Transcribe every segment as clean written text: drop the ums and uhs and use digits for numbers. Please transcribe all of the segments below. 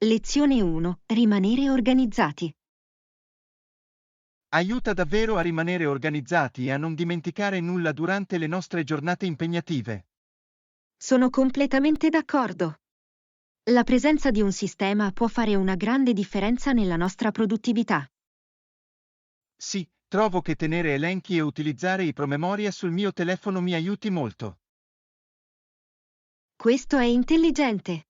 Lezione 1. Rimanere organizzati. Aiuta davvero a rimanere organizzati e a non dimenticare nulla durante le nostre giornate impegnative. Sono completamente d'accordo. La presenza di un sistema può fare una grande differenza nella nostra produttività. Sì, trovo che tenere elenchi e utilizzare i promemoria sul mio telefono mi aiuti molto. Questo è intelligente.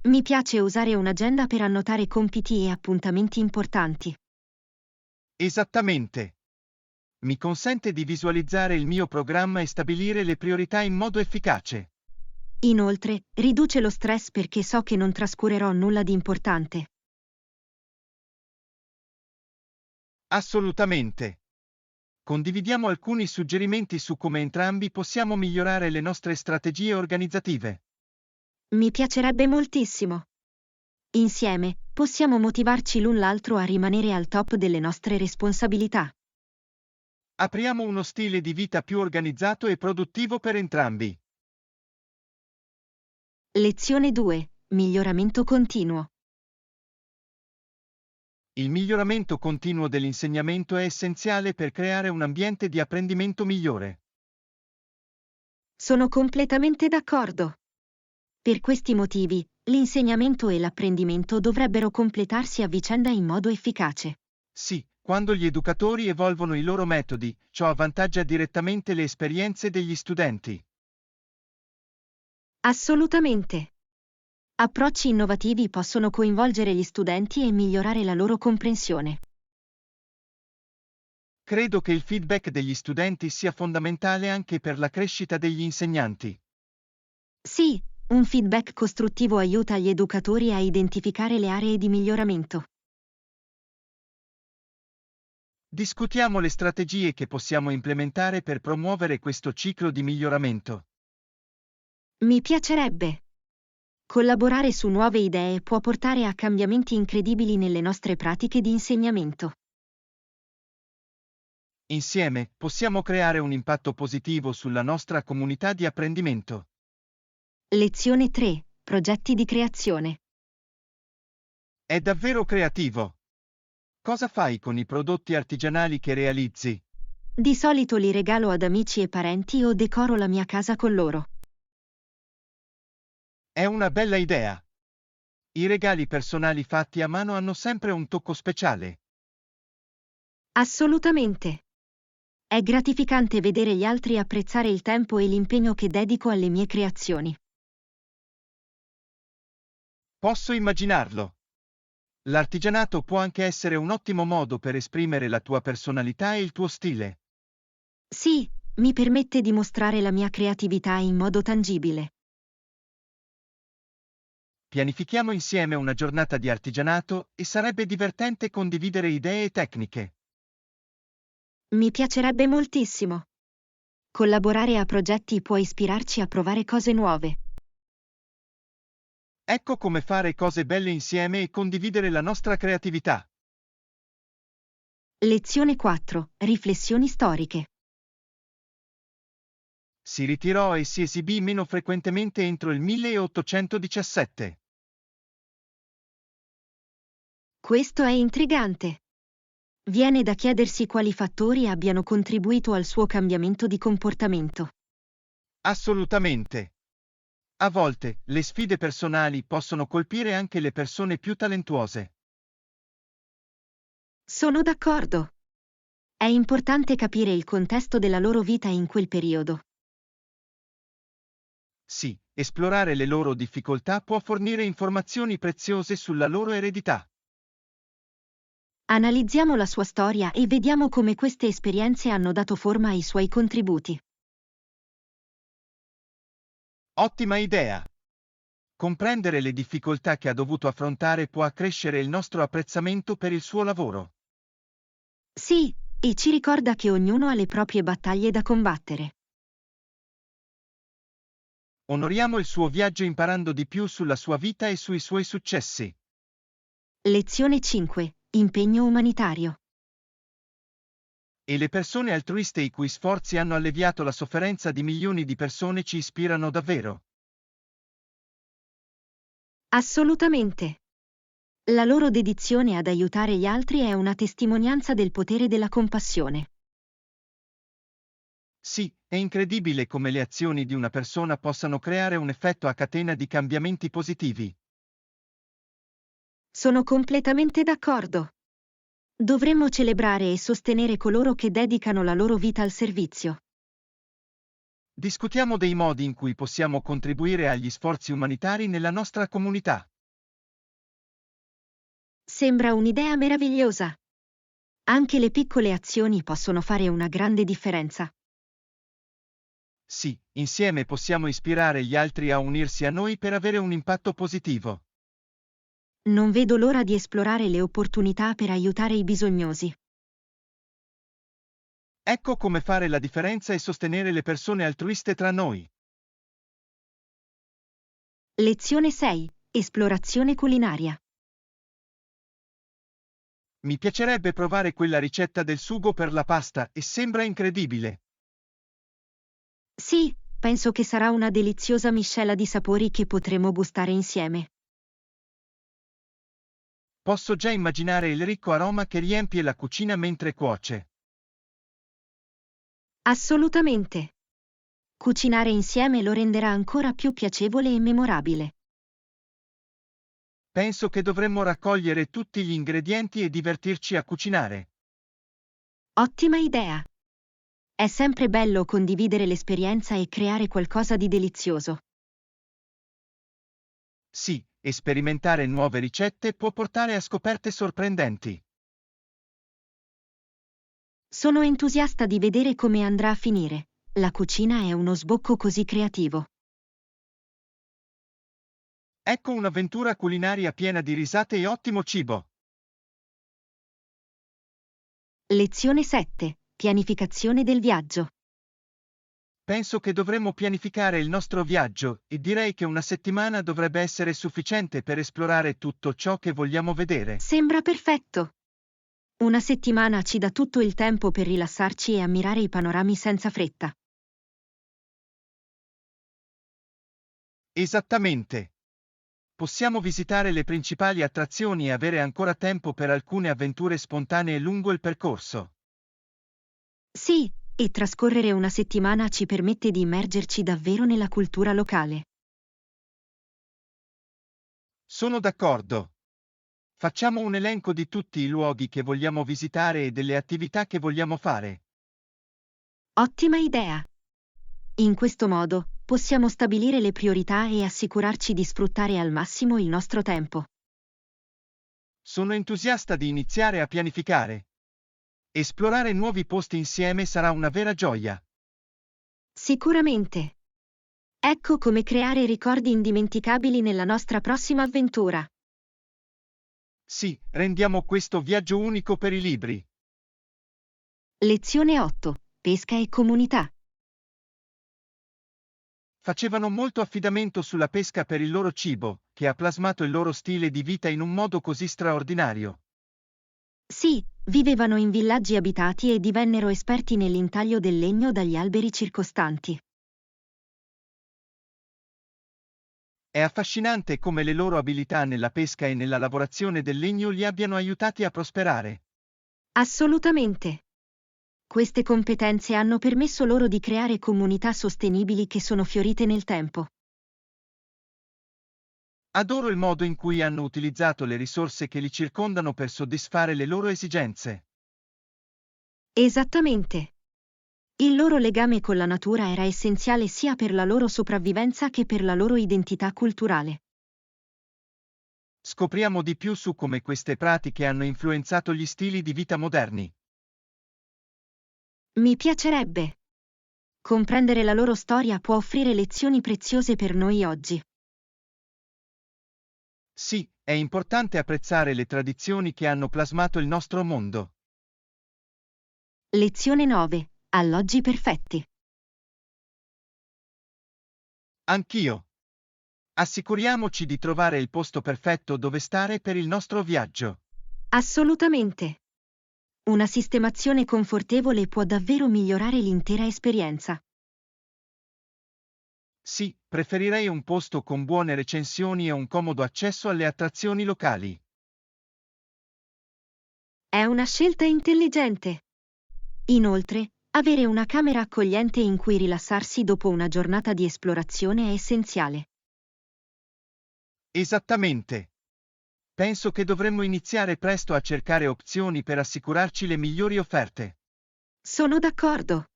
Mi piace usare un'agenda per annotare compiti e appuntamenti importanti. Esattamente. Mi consente di visualizzare il mio programma e stabilire le priorità in modo efficace. Inoltre, riduce lo stress perché so che non trascurerò nulla di importante. Assolutamente. Condividiamo alcuni suggerimenti su come entrambi possiamo migliorare le nostre strategie organizzative. Mi piacerebbe moltissimo. Insieme, possiamo motivarci l'un l'altro a rimanere al top delle nostre responsabilità. Apriamo uno stile di vita più organizzato e produttivo per entrambi. Lezione 2. Miglioramento continuo. Il miglioramento continuo dell'insegnamento è essenziale per creare un ambiente di apprendimento migliore. Sono completamente d'accordo. Per questi motivi, l'insegnamento e l'apprendimento dovrebbero completarsi a vicenda in modo efficace. Sì, quando gli educatori evolvono i loro metodi, ciò avvantaggia direttamente le esperienze degli studenti. Assolutamente. Approcci innovativi possono coinvolgere gli studenti e migliorare la loro comprensione. Credo che il feedback degli studenti sia fondamentale anche per la crescita degli insegnanti. Sì, un feedback costruttivo aiuta gli educatori a identificare le aree di miglioramento. Discutiamo le strategie che possiamo implementare per promuovere questo ciclo di miglioramento. Mi piacerebbe. Collaborare su nuove idee può portare a cambiamenti incredibili nelle nostre pratiche di insegnamento. Insieme, possiamo creare un impatto positivo sulla nostra comunità di apprendimento. Lezione 3. Progetti di creazione. È davvero creativo. Cosa fai con i prodotti artigianali che realizzi? Di solito li regalo ad amici e parenti o decoro la mia casa con loro. È una bella idea. I regali personali fatti a mano hanno sempre un tocco speciale. Assolutamente. È gratificante vedere gli altri apprezzare il tempo e l'impegno che dedico alle mie creazioni. Posso immaginarlo. L'artigianato può anche essere un ottimo modo per esprimere la tua personalità e il tuo stile. Sì, mi permette di mostrare la mia creatività in modo tangibile. Pianifichiamo insieme una giornata di artigianato e sarebbe divertente condividere idee e tecniche. Mi piacerebbe moltissimo. Collaborare a progetti può ispirarci a provare cose nuove. Ecco come fare cose belle insieme e condividere la nostra creatività. Lezione 4. Riflessioni storiche. Si ritirò e si esibì meno frequentemente entro il 1817. Questo è intrigante. Viene da chiedersi quali fattori abbiano contribuito al suo cambiamento di comportamento. Assolutamente. A volte, le sfide personali possono colpire anche le persone più talentuose. Sono d'accordo. È importante capire il contesto della loro vita in quel periodo. Sì, esplorare le loro difficoltà può fornire informazioni preziose sulla loro eredità. Analizziamo la sua storia e vediamo come queste esperienze hanno dato forma ai suoi contributi. Ottima idea! Comprendere le difficoltà che ha dovuto affrontare può accrescere il nostro apprezzamento per il suo lavoro. Sì, e ci ricorda che ognuno ha le proprie battaglie da combattere. Onoriamo il suo viaggio imparando di più sulla sua vita e sui suoi successi. Lezione 5. Impegno umanitario. E le persone altruiste i cui sforzi hanno alleviato la sofferenza di milioni di persone ci ispirano davvero. Assolutamente. La loro dedizione ad aiutare gli altri è una testimonianza del potere della compassione. Sì, è incredibile come le azioni di una persona possano creare un effetto a catena di cambiamenti positivi. Sono completamente d'accordo. Dovremmo celebrare e sostenere coloro che dedicano la loro vita al servizio. Discutiamo dei modi in cui possiamo contribuire agli sforzi umanitari nella nostra comunità. Sembra un'idea meravigliosa. Anche le piccole azioni possono fare una grande differenza. Sì, insieme possiamo ispirare gli altri a unirsi a noi per avere un impatto positivo. Non vedo l'ora di esplorare le opportunità per aiutare i bisognosi. Ecco come fare la differenza e sostenere le persone altruiste tra noi. Lezione 6. Esplorazione culinaria. Mi piacerebbe provare quella ricetta del sugo per la pasta e sembra incredibile. Sì, penso che sarà una deliziosa miscela di sapori che potremo gustare insieme. Posso già immaginare il ricco aroma che riempie la cucina mentre cuoce. Assolutamente. Cucinare insieme lo renderà ancora più piacevole e memorabile. Penso che dovremmo raccogliere tutti gli ingredienti e divertirci a cucinare. Ottima idea. È sempre bello condividere l'esperienza e creare qualcosa di delizioso. Sì, e sperimentare nuove ricette può portare a scoperte sorprendenti. Sono entusiasta di vedere come andrà a finire. La cucina è uno sbocco così creativo. Ecco un'avventura culinaria piena di risate e ottimo cibo. Lezione 7. Pianificazione del viaggio. Penso che dovremmo pianificare il nostro viaggio e direi che una settimana dovrebbe essere sufficiente per esplorare tutto ciò che vogliamo vedere. Sembra perfetto. Una settimana ci dà tutto il tempo per rilassarci e ammirare i panorami senza fretta. Esattamente. Possiamo visitare le principali attrazioni e avere ancora tempo per alcune avventure spontanee lungo il percorso. Sì, e trascorrere una settimana ci permette di immergerci davvero nella cultura locale. Sono d'accordo. Facciamo un elenco di tutti i luoghi che vogliamo visitare e delle attività che vogliamo fare. Ottima idea! In questo modo, possiamo stabilire le priorità e assicurarci di sfruttare al massimo il nostro tempo. Sono entusiasta di iniziare a pianificare. Esplorare nuovi posti insieme sarà una vera gioia. Sicuramente! Ecco come creare ricordi indimenticabili nella nostra prossima avventura. Sì, rendiamo questo viaggio unico per i libri. Lezione 8. Pesca e comunità. Facevano molto affidamento sulla pesca per il loro cibo, che ha plasmato il loro stile di vita in un modo così straordinario. Sì, vivevano in villaggi abitati e divennero esperti nell'intaglio del legno dagli alberi circostanti. È affascinante come le loro abilità nella pesca e nella lavorazione del legno li abbiano aiutati a prosperare. Assolutamente! Queste competenze hanno permesso loro di creare comunità sostenibili che sono fiorite nel tempo. Adoro il modo in cui hanno utilizzato le risorse che li circondano per soddisfare le loro esigenze. Esattamente! Il loro legame con la natura era essenziale sia per la loro sopravvivenza che per la loro identità culturale. Scopriamo di più su come queste pratiche hanno influenzato gli stili di vita moderni. Mi piacerebbe. Comprendere la loro storia può offrire lezioni preziose per noi oggi. Sì, è importante apprezzare le tradizioni che hanno plasmato il nostro mondo. Lezione 9. Alloggi perfetti. Anch'io. Assicuriamoci di trovare il posto perfetto dove stare per il nostro viaggio. Assolutamente. Una sistemazione confortevole può davvero migliorare l'intera esperienza. Sì, preferirei un posto con buone recensioni e un comodo accesso alle attrazioni locali. È una scelta intelligente. Inoltre, avere una camera accogliente in cui rilassarsi dopo una giornata di esplorazione è essenziale. Esattamente. Penso che dovremmo iniziare presto a cercare opzioni per assicurarci le migliori offerte. Sono d'accordo.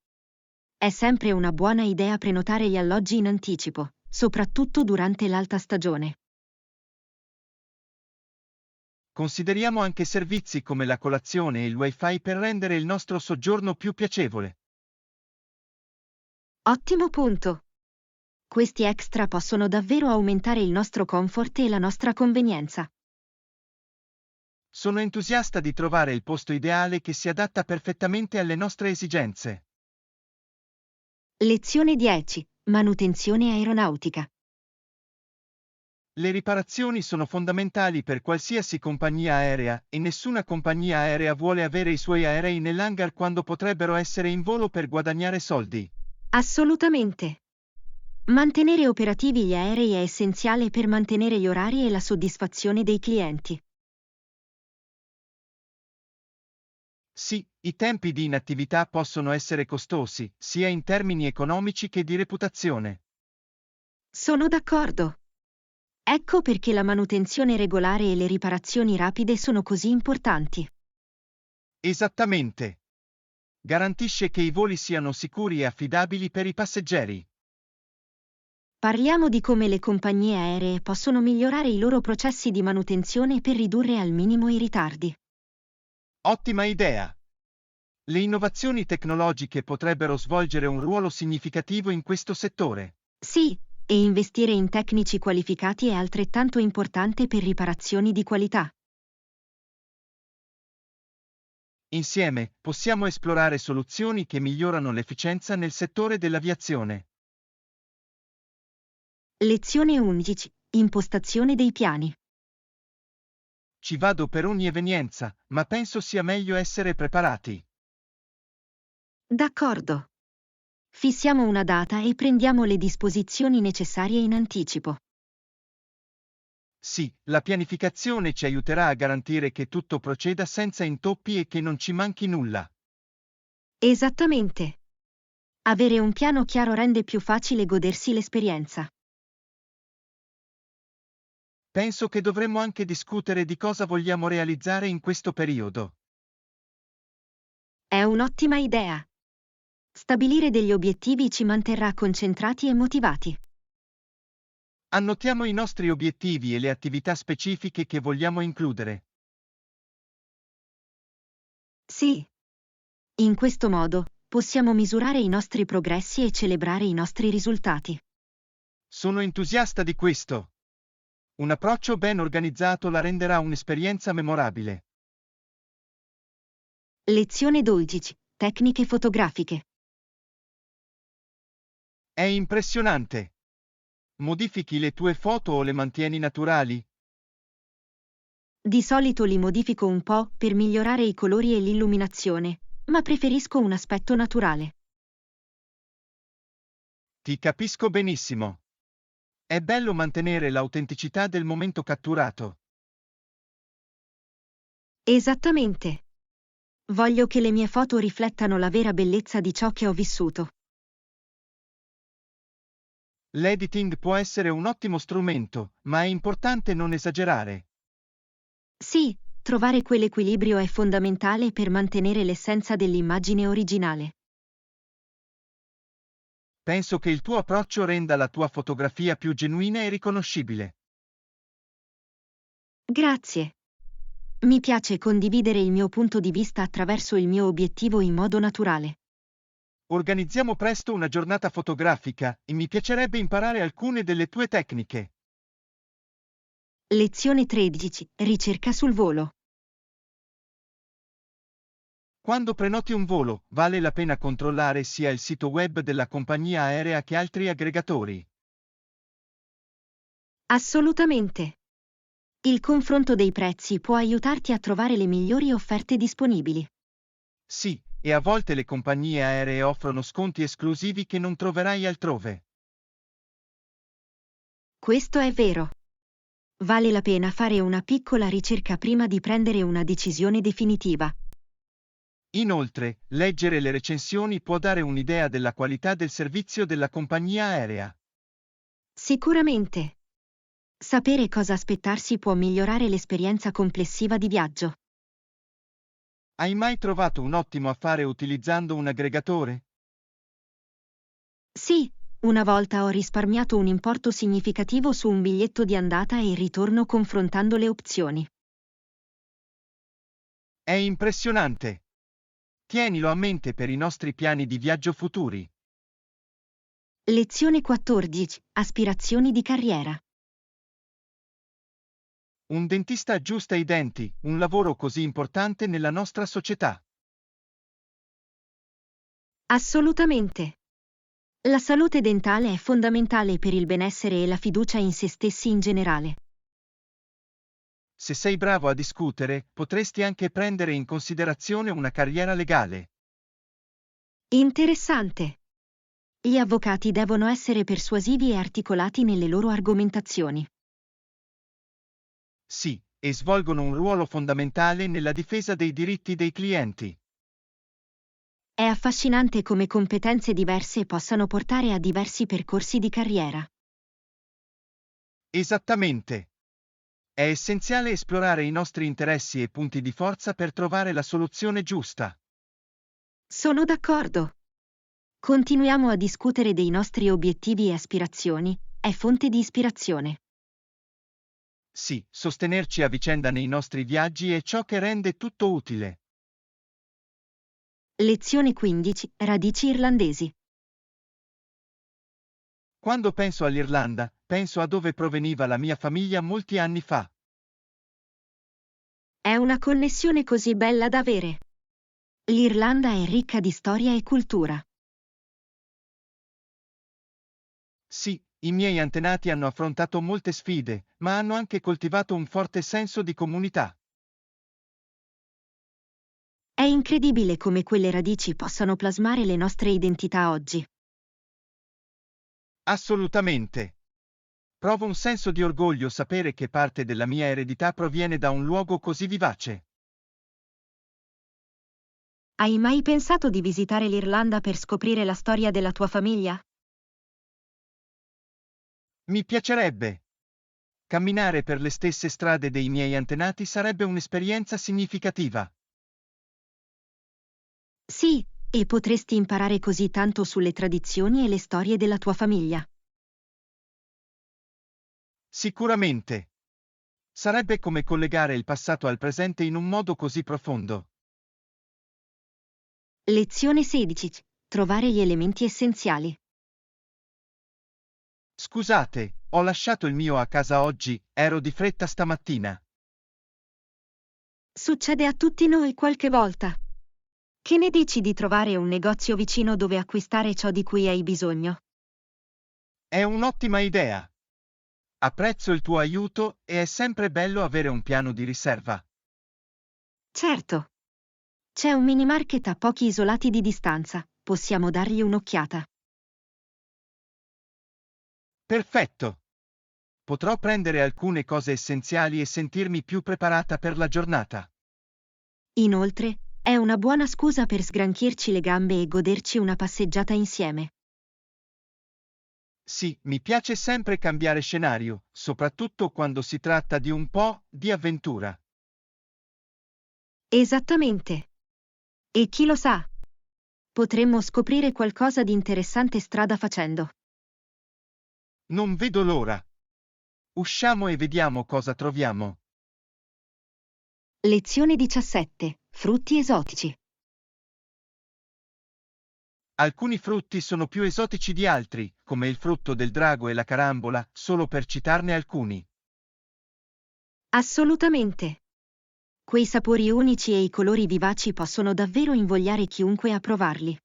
È sempre una buona idea prenotare gli alloggi in anticipo, soprattutto durante l'alta stagione. Consideriamo anche servizi come la colazione e il Wi-Fi per rendere il nostro soggiorno più piacevole. Ottimo punto. Questi extra possono davvero aumentare il nostro comfort e la nostra convenienza. Sono entusiasta di trovare il posto ideale che si adatta perfettamente alle nostre esigenze. Lezione 10. Manutenzione aeronautica. Le riparazioni sono fondamentali per qualsiasi compagnia aerea e nessuna compagnia aerea vuole avere i suoi aerei nell'hangar quando potrebbero essere in volo per guadagnare soldi. Assolutamente. Mantenere operativi gli aerei è essenziale per mantenere gli orari e la soddisfazione dei clienti. Sì, i tempi di inattività possono essere costosi, sia in termini economici che di reputazione. Sono d'accordo. Ecco perché la manutenzione regolare e le riparazioni rapide sono così importanti. Esattamente. Garantisce che i voli siano sicuri e affidabili per i passeggeri. Parliamo di come le compagnie aeree possono migliorare i loro processi di manutenzione per ridurre al minimo i ritardi. Ottima idea! Le innovazioni tecnologiche potrebbero svolgere un ruolo significativo in questo settore. Sì, e investire in tecnici qualificati è altrettanto importante per riparazioni di qualità. Insieme, possiamo esplorare soluzioni che migliorano l'efficienza nel settore dell'aviazione. Lezione 11. Impostazione dei piani. Ci vado per ogni evenienza, ma penso sia meglio essere preparati. D'accordo. Fissiamo una data e prendiamo le disposizioni necessarie in anticipo. Sì, la pianificazione ci aiuterà a garantire che tutto proceda senza intoppi e che non ci manchi nulla. Esattamente. Avere un piano chiaro rende più facile godersi l'esperienza. Penso che dovremmo anche discutere di cosa vogliamo realizzare in questo periodo. È un'ottima idea. Stabilire degli obiettivi ci manterrà concentrati e motivati. Annotiamo i nostri obiettivi e le attività specifiche che vogliamo includere. Sì. In questo modo, possiamo misurare i nostri progressi e celebrare i nostri risultati. Sono entusiasta di questo. Un approccio ben organizzato la renderà un'esperienza memorabile. Lezione 12. Tecniche fotografiche. È impressionante. Modifichi le tue foto o le mantieni naturali? Di solito li modifico un po' per migliorare i colori e l'illuminazione, ma preferisco un aspetto naturale. Ti capisco benissimo. È bello mantenere l'autenticità del momento catturato. Esattamente. Voglio che le mie foto riflettano la vera bellezza di ciò che ho vissuto. L'editing può essere un ottimo strumento, ma è importante non esagerare. Sì, trovare quell'equilibrio è fondamentale per mantenere l'essenza dell'immagine originale. Penso che il tuo approccio renda la tua fotografia più genuina e riconoscibile. Grazie. Mi piace condividere il mio punto di vista attraverso il mio obiettivo in modo naturale. Organizziamo presto una giornata fotografica e mi piacerebbe imparare alcune delle tue tecniche. Lezione 13. Ricerca sul volo. Quando prenoti un volo, vale la pena controllare sia il sito web della compagnia aerea che altri aggregatori. Assolutamente. Il confronto dei prezzi può aiutarti a trovare le migliori offerte disponibili. Sì, e a volte le compagnie aeree offrono sconti esclusivi che non troverai altrove. Questo è vero. Vale la pena fare una piccola ricerca prima di prendere una decisione definitiva. Inoltre, leggere le recensioni può dare un'idea della qualità del servizio della compagnia aerea. Sicuramente. Sapere cosa aspettarsi può migliorare l'esperienza complessiva di viaggio. Hai mai trovato un ottimo affare utilizzando un aggregatore? Sì, una volta ho risparmiato un importo significativo su un biglietto di andata e ritorno confrontando le opzioni. È impressionante. Tienilo a mente per i nostri piani di viaggio futuri. Lezione 14. Aspirazioni di carriera. Un dentista aggiusta i denti, un lavoro così importante nella nostra società. Assolutamente. La salute dentale è fondamentale per il benessere e la fiducia in se stessi in generale. Se sei bravo a discutere, potresti anche prendere in considerazione una carriera legale. Interessante. Gli avvocati devono essere persuasivi e articolati nelle loro argomentazioni. Sì, e svolgono un ruolo fondamentale nella difesa dei diritti dei clienti. È affascinante come competenze diverse possano portare a diversi percorsi di carriera. Esattamente. È essenziale esplorare i nostri interessi e punti di forza per trovare la soluzione giusta. Sono d'accordo. Continuiamo a discutere dei nostri obiettivi e aspirazioni, è fonte di ispirazione. Sì, sostenerci a vicenda nei nostri viaggi è ciò che rende tutto utile. Lezione 15. Radici irlandesi. Quando penso all'Irlanda, penso a dove proveniva la mia famiglia molti anni fa. È una connessione così bella da avere. L'Irlanda è ricca di storia e cultura. Sì, i miei antenati hanno affrontato molte sfide, ma hanno anche coltivato un forte senso di comunità. È incredibile come quelle radici possano plasmare le nostre identità oggi. Assolutamente. Provo un senso di orgoglio sapere che parte della mia eredità proviene da un luogo così vivace. Hai mai pensato di visitare l'Irlanda per scoprire la storia della tua famiglia? Mi piacerebbe. Camminare per le stesse strade dei miei antenati sarebbe un'esperienza significativa. Sì, e potresti imparare così tanto sulle tradizioni e le storie della tua famiglia. Sicuramente. Sarebbe come collegare il passato al presente in un modo così profondo. Lezione 16. Trovare gli elementi essenziali. Scusate, ho lasciato il mio a casa oggi, ero di fretta stamattina. Succede a tutti noi qualche volta. Che ne dici di trovare un negozio vicino dove acquistare ciò di cui hai bisogno? È un'ottima idea. Apprezzo il tuo aiuto e è sempre bello avere un piano di riserva. Certo. C'è un mini market a pochi isolati di distanza, possiamo dargli un'occhiata. Perfetto. Potrò prendere alcune cose essenziali e sentirmi più preparata per la giornata. Inoltre, è una buona scusa per sgranchirci le gambe e goderci una passeggiata insieme. Sì, mi piace sempre cambiare scenario, soprattutto quando si tratta di un po' di avventura. Esattamente. E chi lo sa? Potremmo scoprire qualcosa di interessante strada facendo. Non vedo l'ora. Usciamo e vediamo cosa troviamo. Lezione 17. Frutti esotici. Alcuni frutti sono più esotici di altri, come il frutto del drago e la carambola, solo per citarne alcuni. Assolutamente. Quei sapori unici e i colori vivaci possono davvero invogliare chiunque a provarli.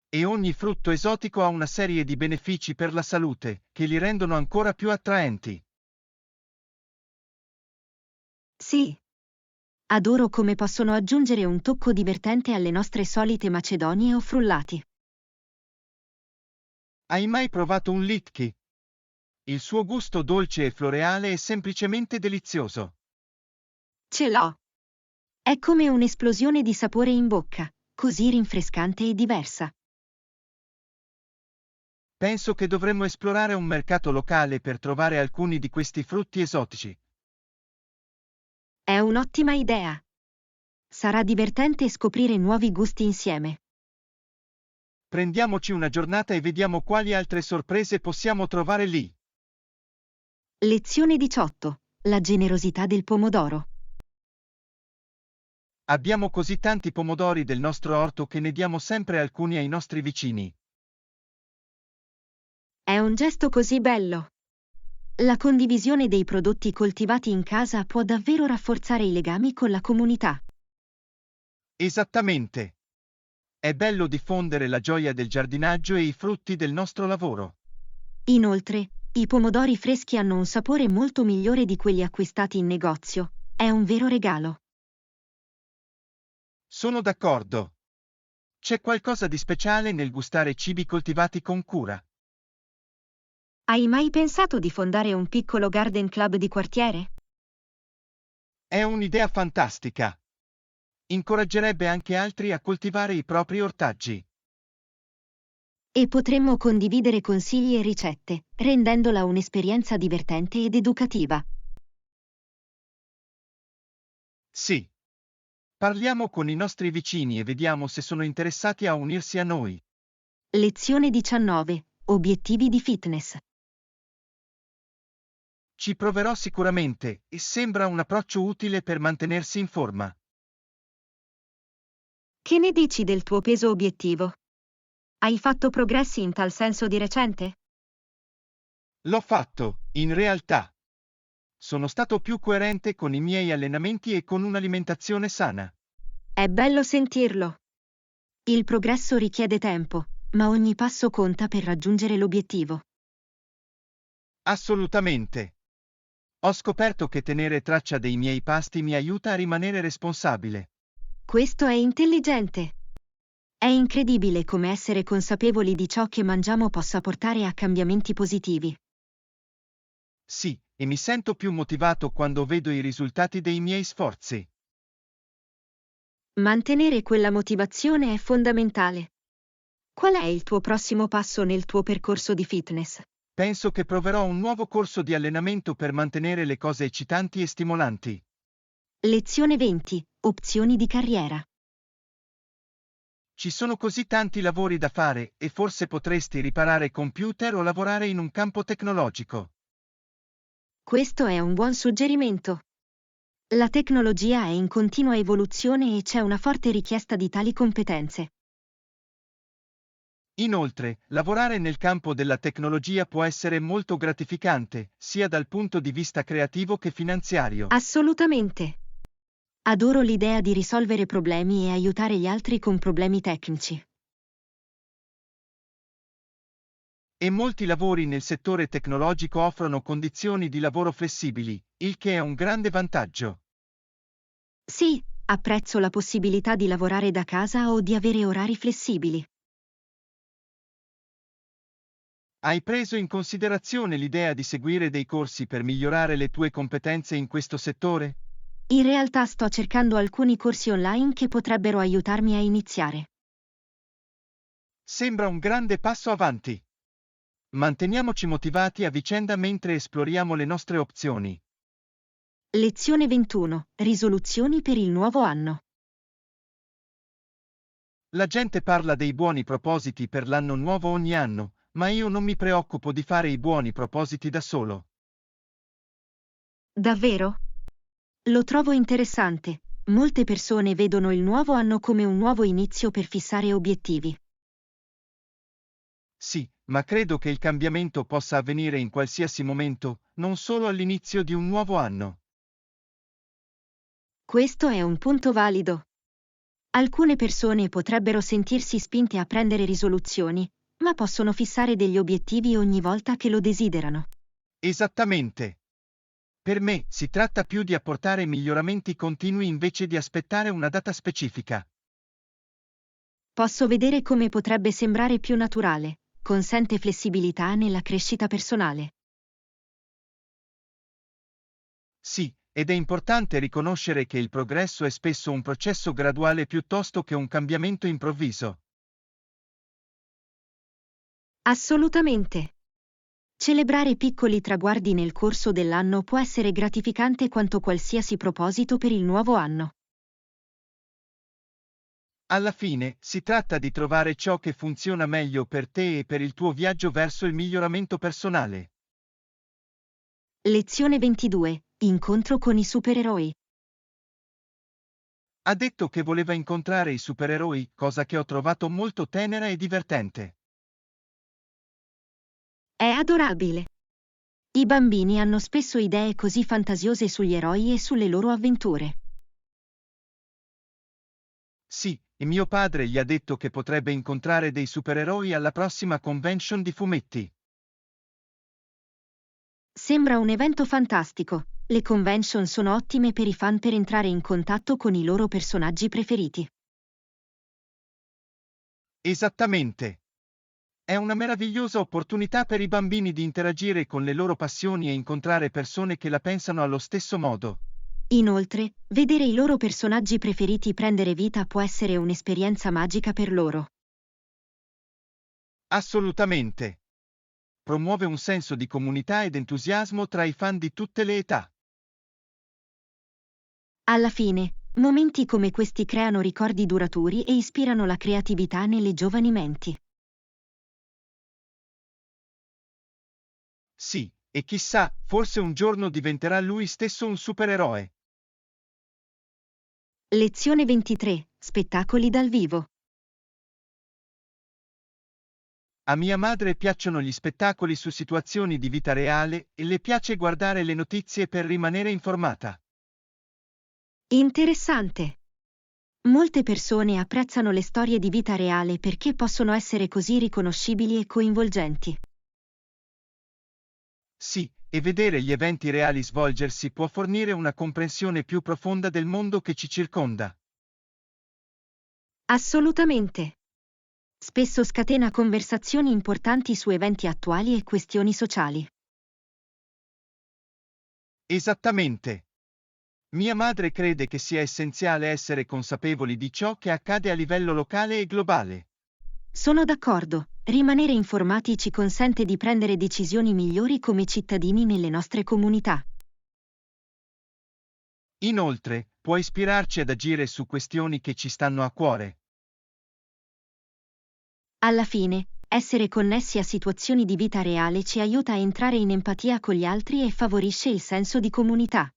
E ogni frutto esotico ha una serie di benefici per la salute, che li rendono ancora più attraenti. Sì. Adoro come possono aggiungere un tocco divertente alle nostre solite macedonie o frullati. Hai mai provato un litchi? Il suo gusto dolce e floreale è semplicemente delizioso. Ce l'ho. È come un'esplosione di sapore in bocca, così rinfrescante e diversa. Penso che dovremmo esplorare un mercato locale per trovare alcuni di questi frutti esotici. È un'ottima idea. Sarà divertente scoprire nuovi gusti insieme. Prendiamoci una giornata e vediamo quali altre sorprese possiamo trovare lì. Lezione 18. La generosità del pomodoro. Abbiamo così tanti pomodori del nostro orto che ne diamo sempre alcuni ai nostri vicini. È un gesto così bello. La condivisione dei prodotti coltivati in casa può davvero rafforzare i legami con la comunità. Esattamente. È bello diffondere la gioia del giardinaggio e i frutti del nostro lavoro. Inoltre, i pomodori freschi hanno un sapore molto migliore di quelli acquistati in negozio. È un vero regalo. Sono d'accordo. C'è qualcosa di speciale nel gustare cibi coltivati con cura. Hai mai pensato di fondare un piccolo garden club di quartiere? È un'idea fantastica. Incoraggerebbe anche altri a coltivare i propri ortaggi. E potremmo condividere consigli e ricette, rendendola un'esperienza divertente ed educativa. Sì. Parliamo con i nostri vicini e vediamo se sono interessati a unirsi a noi. Lezione 19. Obiettivi di fitness. Ci proverò sicuramente, e sembra un approccio utile per mantenersi in forma. Che ne dici del tuo peso obiettivo? Hai fatto progressi in tal senso di recente? L'ho fatto, in realtà. Sono stato più coerente con i miei allenamenti e con un'alimentazione sana. È bello sentirlo. Il progresso richiede tempo, ma ogni passo conta per raggiungere l'obiettivo. Assolutamente. Ho scoperto che tenere traccia dei miei pasti mi aiuta a rimanere responsabile. Questo è intelligente. È incredibile come essere consapevoli di ciò che mangiamo possa portare a cambiamenti positivi. Sì, e mi sento più motivato quando vedo i risultati dei miei sforzi. Mantenere quella motivazione è fondamentale. Qual è il tuo prossimo passo nel tuo percorso di fitness? Penso che proverò un nuovo corso di allenamento per mantenere le cose eccitanti e stimolanti. Lezione 20. Opzioni di carriera. Ci sono così tanti lavori da fare, e forse potresti riparare computer o lavorare in un campo tecnologico. Questo è un buon suggerimento. La tecnologia è in continua evoluzione e c'è una forte richiesta di tali competenze. Inoltre, lavorare nel campo della tecnologia può essere molto gratificante, sia dal punto di vista creativo che finanziario. Assolutamente. Adoro l'idea di risolvere problemi e aiutare gli altri con problemi tecnici. E molti lavori nel settore tecnologico offrono condizioni di lavoro flessibili, il che è un grande vantaggio. Sì, apprezzo la possibilità di lavorare da casa o di avere orari flessibili. Hai preso in considerazione l'idea di seguire dei corsi per migliorare le tue competenze in questo settore? In realtà sto cercando alcuni corsi online che potrebbero aiutarmi a iniziare. Sembra un grande passo avanti. Manteniamoci motivati a vicenda mentre esploriamo le nostre opzioni. Lezione 21. Risoluzioni per il nuovo anno. La gente parla dei buoni propositi per l'anno nuovo ogni anno, ma io non mi preoccupo di fare i buoni propositi da solo. Davvero? Lo trovo interessante. Molte persone vedono il nuovo anno come un nuovo inizio per fissare obiettivi. Sì, ma credo che il cambiamento possa avvenire in qualsiasi momento, non solo all'inizio di un nuovo anno. Questo è un punto valido. Alcune persone potrebbero sentirsi spinte a prendere risoluzioni, ma possono fissare degli obiettivi ogni volta che lo desiderano. Esattamente. Per me si tratta più di apportare miglioramenti continui invece di aspettare una data specifica. Posso vedere come potrebbe sembrare più naturale, consente flessibilità nella crescita personale. Sì, ed è importante riconoscere che il progresso è spesso un processo graduale piuttosto che un cambiamento improvviso. Assolutamente. Celebrare piccoli traguardi nel corso dell'anno può essere gratificante quanto qualsiasi proposito per il nuovo anno. Alla fine, si tratta di trovare ciò che funziona meglio per te e per il tuo viaggio verso il miglioramento personale. Lezione 22. Incontro con i supereroi. Ha detto che voleva incontrare i supereroi, cosa che ho trovato molto tenera e divertente. È adorabile. I bambini hanno spesso idee così fantasiose sugli eroi e sulle loro avventure. Sì, e mio padre gli ha detto che potrebbe incontrare dei supereroi alla prossima convention di fumetti. Sembra un evento fantastico. Le convention sono ottime per i fan per entrare in contatto con i loro personaggi preferiti. Esattamente. È una meravigliosa opportunità per i bambini di interagire con le loro passioni e incontrare persone che la pensano allo stesso modo. Inoltre, vedere i loro personaggi preferiti prendere vita può essere un'esperienza magica per loro. Assolutamente. Promuove un senso di comunità ed entusiasmo tra i fan di tutte le età. Alla fine, momenti come questi creano ricordi duraturi e ispirano la creatività nelle giovani menti. Sì, e chissà, forse un giorno diventerà lui stesso un supereroe. Lezione 23. Spettacoli dal vivo. A mia madre piacciono gli spettacoli su situazioni di vita reale e le piace guardare le notizie per rimanere informata. Interessante. Molte persone apprezzano le storie di vita reale perché possono essere così riconoscibili e coinvolgenti. Sì, e vedere gli eventi reali svolgersi può fornire una comprensione più profonda del mondo che ci circonda. Assolutamente. Spesso scatena conversazioni importanti su eventi attuali e questioni sociali. Esattamente. Mia madre crede che sia essenziale essere consapevoli di ciò che accade a livello locale e globale. Sono d'accordo. Rimanere informati ci consente di prendere decisioni migliori come cittadini nelle nostre comunità. Inoltre, può ispirarci ad agire su questioni che ci stanno a cuore. Alla fine, essere connessi a situazioni di vita reale ci aiuta a entrare in empatia con gli altri e favorisce il senso di comunità.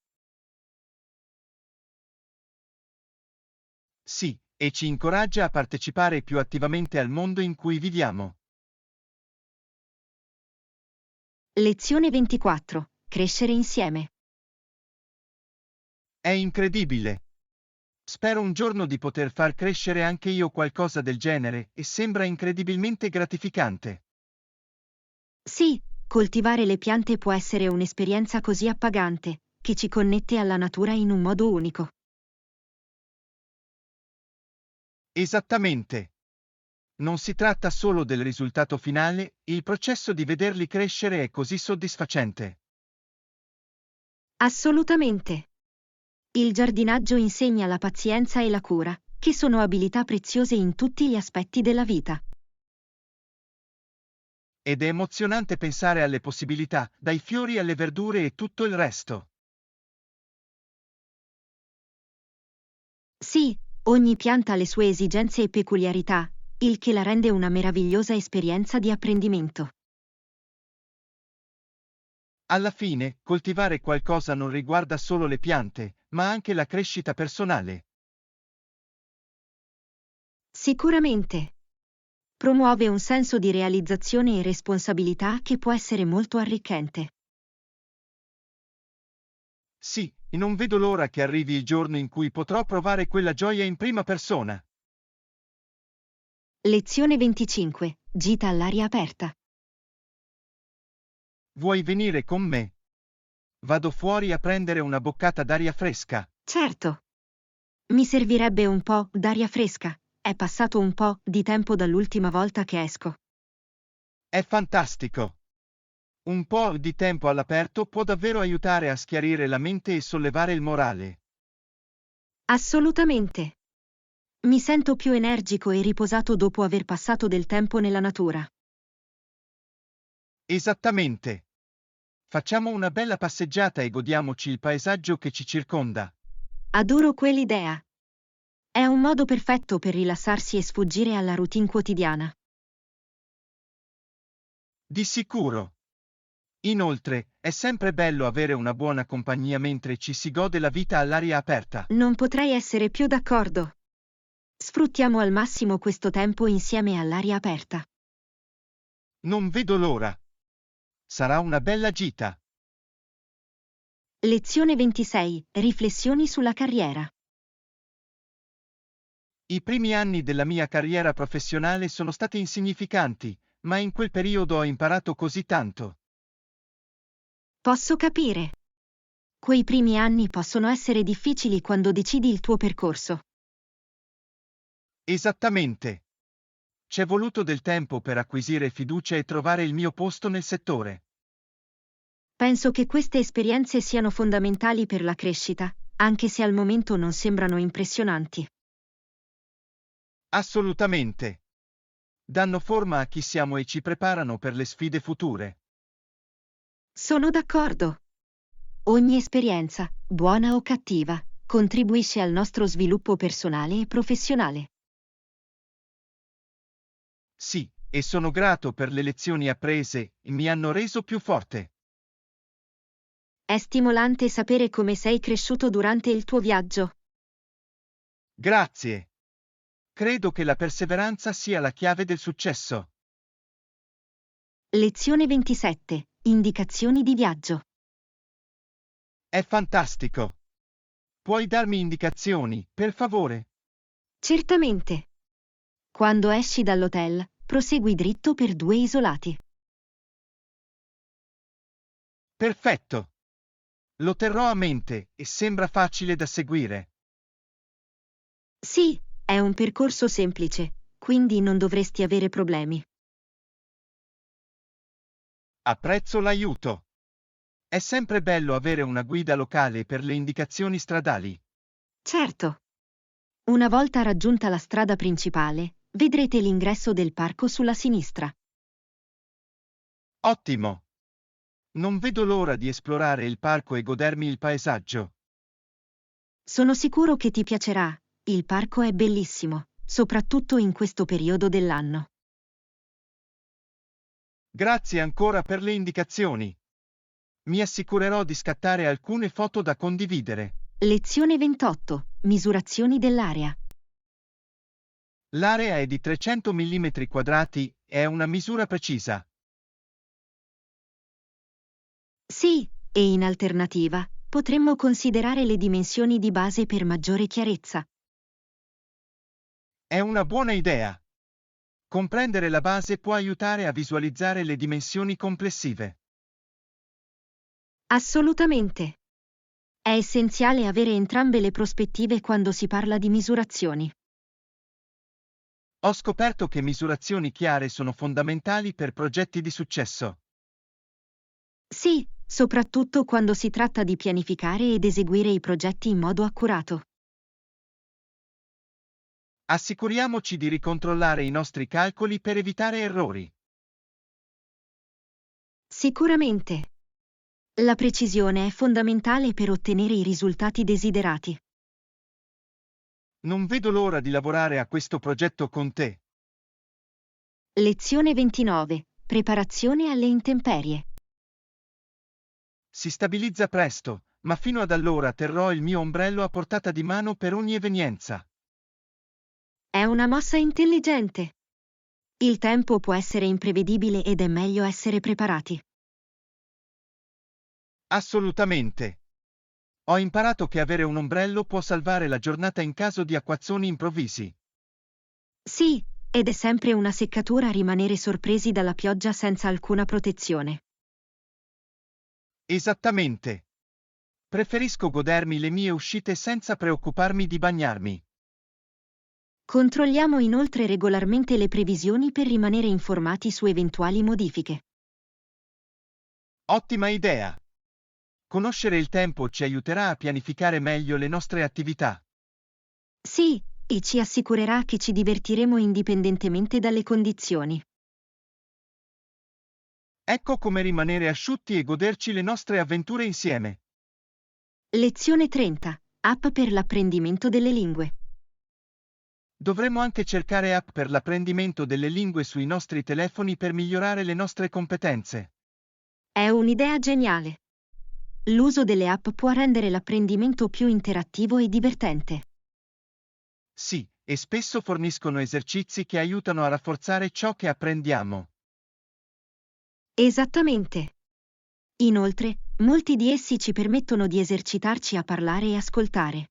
Sì, e ci incoraggia a partecipare più attivamente al mondo in cui viviamo. Lezione 24. Crescere insieme. È incredibile. Spero un giorno di poter far crescere anche io qualcosa del genere e sembra incredibilmente gratificante. Sì, coltivare le piante può essere un'esperienza così appagante, che ci connette alla natura in un modo unico. Esattamente. Non si tratta solo del risultato finale, il processo di vederli crescere è così soddisfacente. Assolutamente. Il giardinaggio insegna la pazienza e la cura, che sono abilità preziose in tutti gli aspetti della vita. Ed è emozionante pensare alle possibilità, dai fiori alle verdure e tutto il resto. Sì, ogni pianta ha le sue esigenze e peculiarità, il che la rende una meravigliosa esperienza di apprendimento. Alla fine, coltivare qualcosa non riguarda solo le piante, ma anche la crescita personale. Sicuramente. Promuove un senso di realizzazione e responsabilità che può essere molto arricchente. Sì, e non vedo l'ora che arrivi il giorno in cui potrò provare quella gioia in prima persona. Lezione 25. Gita all'aria aperta. Vuoi venire con me? Vado fuori a prendere una boccata d'aria fresca. Certo. Mi servirebbe un po' d'aria fresca. È passato un po' di tempo dall'ultima volta che esco. È fantastico. Un po' di tempo all'aperto può davvero aiutare a schiarire la mente e sollevare il morale. Assolutamente. Mi sento più energico e riposato dopo aver passato del tempo nella natura. Esattamente. Facciamo una bella passeggiata e godiamoci il paesaggio che ci circonda. Adoro quell'idea. È un modo perfetto per rilassarsi e sfuggire alla routine quotidiana. Di sicuro. Inoltre, è sempre bello avere una buona compagnia mentre ci si gode la vita all'aria aperta. Non potrei essere più d'accordo. Sfruttiamo al massimo questo tempo insieme all'aria aperta. Non vedo l'ora. Sarà una bella gita. Lezione 26. Riflessioni sulla carriera. I primi anni della mia carriera professionale sono stati insignificanti, ma in quel periodo ho imparato così tanto. Posso capire. Quei primi anni possono essere difficili quando decidi il tuo percorso. Esattamente. C'è voluto del tempo per acquisire fiducia e trovare il mio posto nel settore. Penso che queste esperienze siano fondamentali per la crescita, anche se al momento non sembrano impressionanti. Assolutamente. Danno forma a chi siamo e ci preparano per le sfide future. Sono d'accordo. Ogni esperienza, buona o cattiva, contribuisce al nostro sviluppo personale e professionale. Sì, e sono grato per le lezioni apprese, mi hanno reso più forte. È stimolante sapere come sei cresciuto durante il tuo viaggio. Grazie. Credo che la perseveranza sia la chiave del successo. Lezione 27. Indicazioni di viaggio. È fantastico. Puoi darmi indicazioni, per favore? Certamente. Quando esci dall'hotel, prosegui dritto per 2 isolati. Perfetto. Lo terrò a mente e sembra facile da seguire. Sì, è un percorso semplice, quindi non dovresti avere problemi. Apprezzo l'aiuto. È sempre bello avere una guida locale per le indicazioni stradali. Certo. Una volta raggiunta la strada principale, vedrete l'ingresso del parco sulla sinistra. Ottimo. Non vedo l'ora di esplorare il parco e godermi il paesaggio. Sono sicuro che ti piacerà, il parco è bellissimo, soprattutto in questo periodo dell'anno. Grazie ancora per le indicazioni. Mi assicurerò di scattare alcune foto da condividere. Lezione 28. Misurazioni dell'area. L'area è di 300 mm², è una misura precisa. Sì, e in alternativa, potremmo considerare le dimensioni di base per maggiore chiarezza. È una buona idea. Comprendere la base può aiutare a visualizzare le dimensioni complessive. Assolutamente. È essenziale avere entrambe le prospettive quando si parla di misurazioni. Ho scoperto che misurazioni chiare sono fondamentali per progetti di successo. Sì, soprattutto quando si tratta di pianificare ed eseguire i progetti in modo accurato. Assicuriamoci di ricontrollare i nostri calcoli per evitare errori. Sicuramente. La precisione è fondamentale per ottenere i risultati desiderati. Non vedo l'ora di lavorare a questo progetto con te. Lezione 29. Preparazione alle intemperie. Si stabilizza presto, ma fino ad allora terrò il mio ombrello a portata di mano per ogni evenienza. È una mossa intelligente. Il tempo può essere imprevedibile ed è meglio essere preparati. Assolutamente. Ho imparato che avere un ombrello può salvare la giornata in caso di acquazzoni improvvisi. Sì, ed è sempre una seccatura rimanere sorpresi dalla pioggia senza alcuna protezione. Esattamente. Preferisco godermi le mie uscite senza preoccuparmi di bagnarmi. Controlliamo inoltre regolarmente le previsioni per rimanere informati su eventuali modifiche. Ottima idea! Conoscere il tempo ci aiuterà a pianificare meglio le nostre attività. Sì, e ci assicurerà che ci divertiremo indipendentemente dalle condizioni. Ecco come rimanere asciutti e goderci le nostre avventure insieme. Lezione 30. App per l'apprendimento delle lingue. Dovremmo anche cercare app per l'apprendimento delle lingue sui nostri telefoni per migliorare le nostre competenze. È un'idea geniale. L'uso delle app può rendere l'apprendimento più interattivo e divertente. Sì, e spesso forniscono esercizi che aiutano a rafforzare ciò che apprendiamo. Esattamente. Inoltre, molti di essi ci permettono di esercitarci a parlare e ascoltare.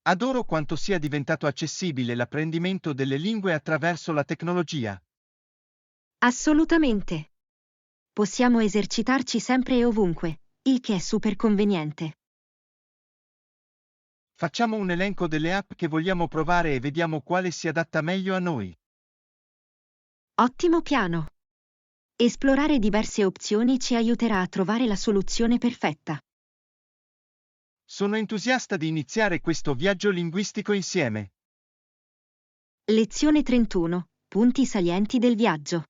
Adoro quanto sia diventato accessibile l'apprendimento delle lingue attraverso la tecnologia. Assolutamente. Possiamo esercitarci sempre e ovunque, il che è super conveniente. Facciamo un elenco delle app che vogliamo provare e vediamo quale si adatta meglio a noi. Ottimo piano. Esplorare diverse opzioni ci aiuterà a trovare la soluzione perfetta. Sono entusiasta di iniziare questo viaggio linguistico insieme. Lezione 31. Punti salienti del viaggio.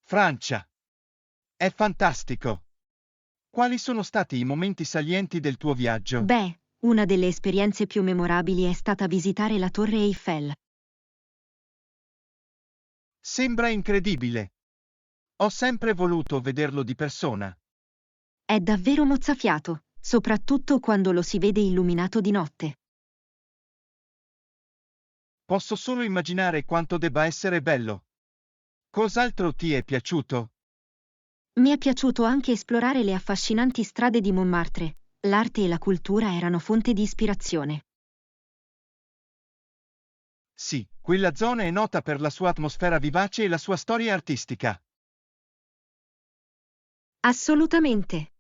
Francia. È fantastico. Quali sono stati i momenti salienti del tuo viaggio? Beh, una delle esperienze più memorabili è stata visitare la Torre Eiffel. Sembra incredibile. Ho sempre voluto vederlo di persona. È davvero mozzafiato, soprattutto quando lo si vede illuminato di notte. Posso solo immaginare quanto debba essere bello. Cos'altro ti è piaciuto? Mi è piaciuto anche esplorare le affascinanti strade di Montmartre. L'arte e la cultura erano fonte di ispirazione. Sì, quella zona è nota per la sua atmosfera vivace e la sua storia artistica. Assolutamente.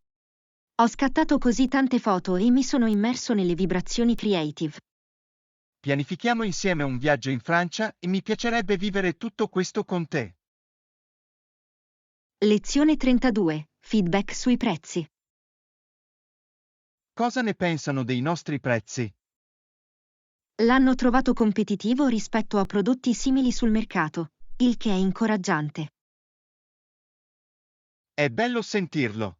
Ho scattato così tante foto e mi sono immerso nelle vibrazioni creative. Pianifichiamo insieme un viaggio in Francia e mi piacerebbe vivere tutto questo con te. Lezione 32. Feedback sui prezzi. Cosa ne pensano dei nostri prezzi? L'hanno trovato competitivo rispetto a prodotti simili sul mercato, il che è incoraggiante. È bello sentirlo.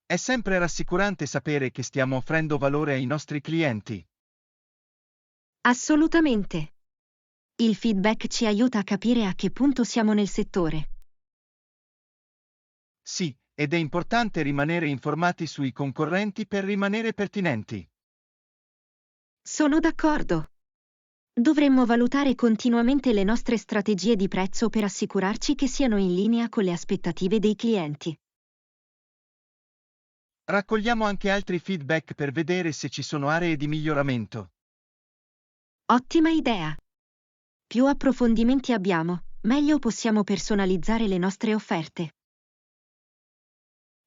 È sempre rassicurante sapere che stiamo offrendo valore ai nostri clienti. Assolutamente. Il feedback ci aiuta a capire a che punto siamo nel settore. Sì, ed è importante rimanere informati sui concorrenti per rimanere pertinenti. Sono d'accordo. Dovremmo valutare continuamente le nostre strategie di prezzo per assicurarci che siano in linea con le aspettative dei clienti. Raccogliamo anche altri feedback per vedere se ci sono aree di miglioramento. Ottima idea. Più approfondimenti abbiamo, meglio possiamo personalizzare le nostre offerte.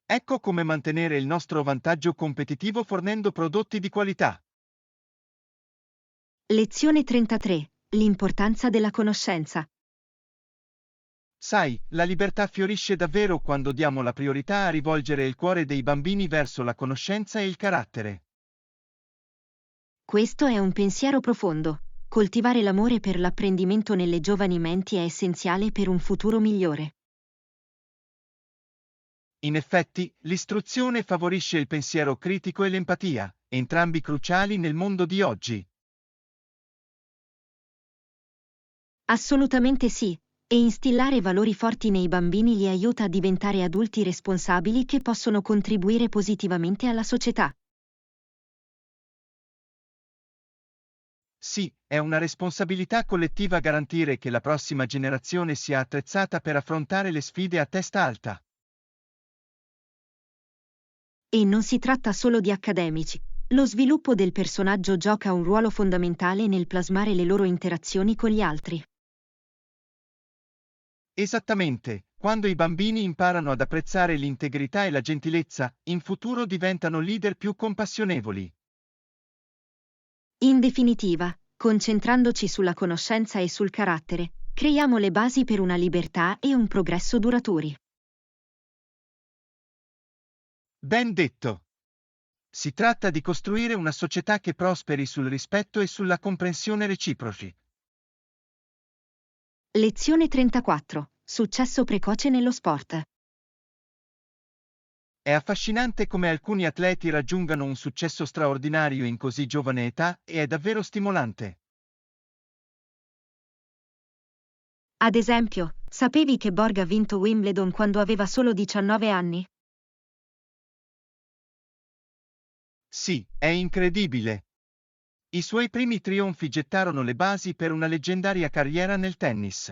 Ecco come mantenere il nostro vantaggio competitivo fornendo prodotti di qualità. Lezione 33. L'importanza della conoscenza. Sai, la libertà fiorisce davvero quando diamo la priorità a rivolgere il cuore dei bambini verso la conoscenza e il carattere. Questo è un pensiero profondo. Coltivare l'amore per l'apprendimento nelle giovani menti è essenziale per un futuro migliore. In effetti, l'istruzione favorisce il pensiero critico e l'empatia, entrambi cruciali nel mondo di oggi. Assolutamente sì, e instillare valori forti nei bambini li aiuta a diventare adulti responsabili che possono contribuire positivamente alla società. Sì, è una responsabilità collettiva garantire che la prossima generazione sia attrezzata per affrontare le sfide a testa alta. E non si tratta solo di accademici. Lo sviluppo del personaggio gioca un ruolo fondamentale nel plasmare le loro interazioni con gli altri. Esattamente, quando i bambini imparano ad apprezzare l'integrità e la gentilezza, in futuro diventano leader più compassionevoli. In definitiva, concentrandoci sulla conoscenza e sul carattere, creiamo le basi per una libertà e un progresso duraturi. Ben detto. Si tratta di costruire una società che prosperi sul rispetto e sulla comprensione reciproci. Lezione 34. Successo precoce nello sport. È affascinante come alcuni atleti raggiungano un successo straordinario in così giovane età e è davvero stimolante. Ad esempio, sapevi che Borg ha vinto Wimbledon quando aveva solo 19 anni? Sì, è incredibile. I suoi primi trionfi gettarono le basi per una leggendaria carriera nel tennis.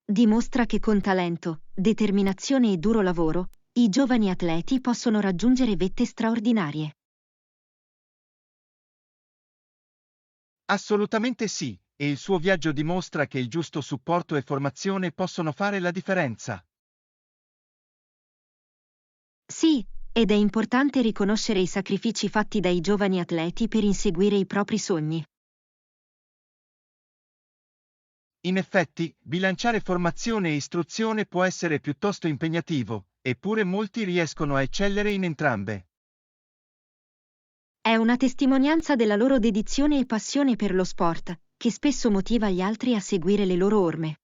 Dimostra che con talento, determinazione e duro lavoro, i giovani atleti possono raggiungere vette straordinarie. Assolutamente sì, e il suo viaggio dimostra che il giusto supporto e formazione possono fare la differenza. Sì, ed è importante riconoscere i sacrifici fatti dai giovani atleti per inseguire i propri sogni. In effetti, bilanciare formazione e istruzione può essere piuttosto impegnativo, eppure molti riescono a eccellere in entrambe. È una testimonianza della loro dedizione e passione per lo sport, che spesso motiva gli altri a seguire le loro orme.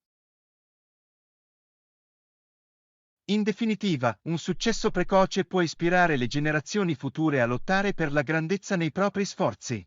In definitiva, un successo precoce può ispirare le generazioni future a lottare per la grandezza nei propri sforzi.